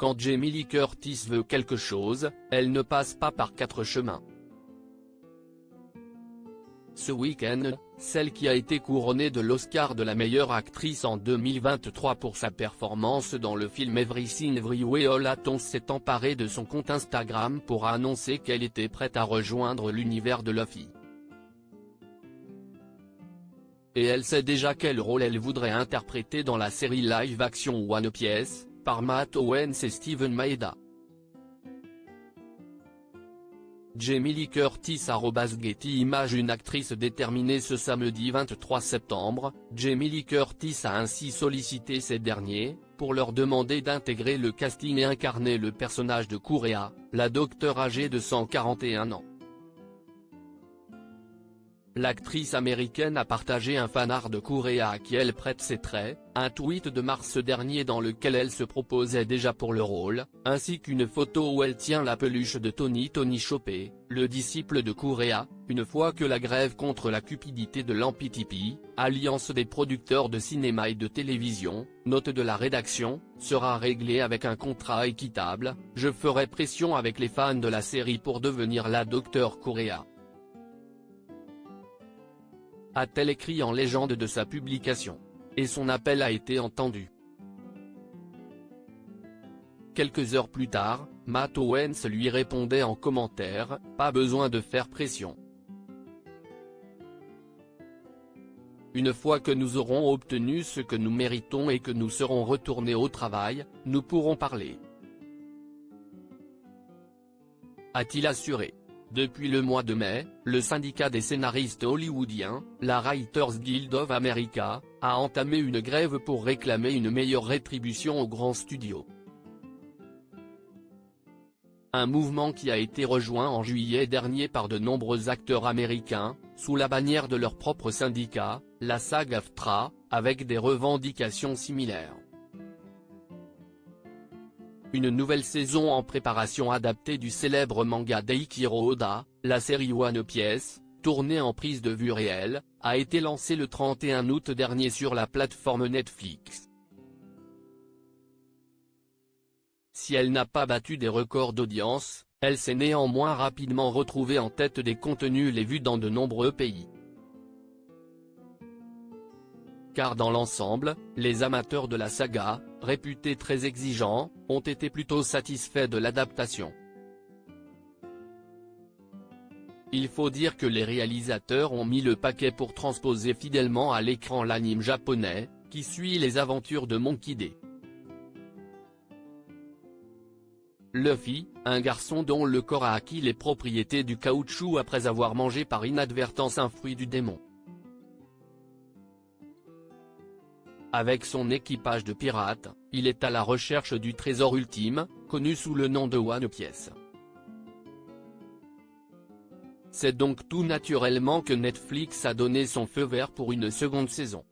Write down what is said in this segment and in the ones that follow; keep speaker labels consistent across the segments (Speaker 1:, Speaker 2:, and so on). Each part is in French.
Speaker 1: quand Jamie Lee Curtis veut quelque chose, elle ne passe pas par 4 chemins. Ce week-end, celle qui a été couronnée de l'Oscar de la meilleure actrice en 2023 pour sa performance dans le film Everything Everywhere All at Once s'est emparée de son compte Instagram pour annoncer qu'elle était prête à rejoindre l'univers de Luffy. Et elle sait déjà quel rôle elle voudrait interpréter dans la série live-action One Piece, par Matt Owens et Steven Maeda. Jamie Lee Curtis @Getty Images. Une actrice déterminée. Ce samedi 23 septembre, Jamie Lee Curtis a ainsi sollicité ces derniers, pour leur demander d'intégrer le casting et incarner le personnage de Kureha, la docteure âgée de 141 ans. L'actrice américaine a partagé un fanart de Kureha à qui elle prête ses traits, un tweet de mars dernier dans lequel elle se proposait déjà pour le rôle, ainsi qu'une photo où elle tient la peluche de Tony Chopper, le disciple de Kureha, une fois que la grève contre la cupidité de l'AMPTP, alliance des producteurs de cinéma et de télévision, note de la rédaction, sera réglée avec un contrat équitable, je ferai pression avec les fans de la série pour devenir la docteure Kureha, a-t-elle écrit en légende de sa publication. Et son appel a été entendu. Quelques heures plus tard, Matt Owens lui répondait en commentaire, pas besoin de faire pression. Une fois que nous aurons obtenu ce que nous méritons et que nous serons retournés au travail, nous pourrons parler, a-t-il assuré. Depuis le mois de mai, le syndicat des scénaristes hollywoodiens, la Writers Guild of America, a entamé une grève pour réclamer une meilleure rétribution aux grands studios. Un mouvement qui a été rejoint en juillet dernier par de nombreux acteurs américains, sous la bannière de leur propre syndicat, la SAG-AFTRA, avec des revendications similaires. Une nouvelle saison en préparation adaptée du célèbre manga d'Eiichiro Oda, la série One Piece, tournée en prise de vue réelle, a été lancée le 31 août dernier sur la plateforme Netflix. Si elle n'a pas battu des records d'audience, elle s'est néanmoins rapidement retrouvée en tête des contenus les vus dans de nombreux pays. Car dans l'ensemble, les amateurs de la saga, réputés très exigeants, ont été plutôt satisfaits de l'adaptation. Il faut dire que les réalisateurs ont mis le paquet pour transposer fidèlement à l'écran l'anime japonais, qui suit les aventures de Monkey D. Luffy, un garçon dont le corps a acquis les propriétés du caoutchouc après avoir mangé par inadvertance un fruit du démon. Avec son équipage de pirates, il est à la recherche du trésor ultime, connu sous le nom de One Piece. C'est donc tout naturellement que Netflix a donné son feu vert pour une seconde saison.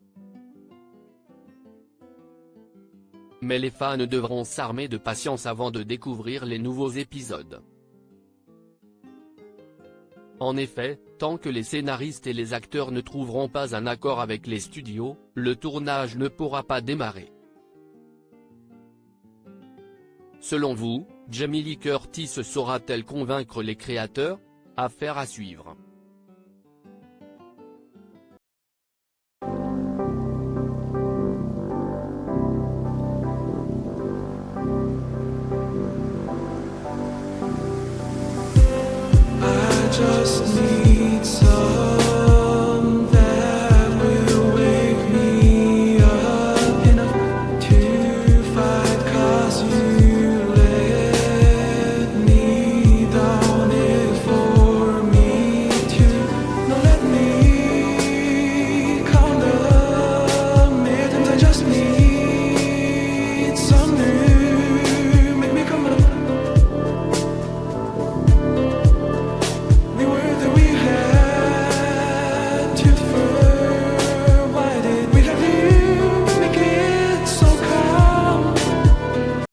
Speaker 1: Mais les fans devront s'armer de patience avant de découvrir les nouveaux épisodes. En effet, tant que les scénaristes et les acteurs ne trouveront pas un accord avec les studios, le tournage ne pourra pas démarrer. Selon vous, Jamie Lee Curtis saura-t-elle convaincre les créateurs? Affaire à suivre.
Speaker 2: Just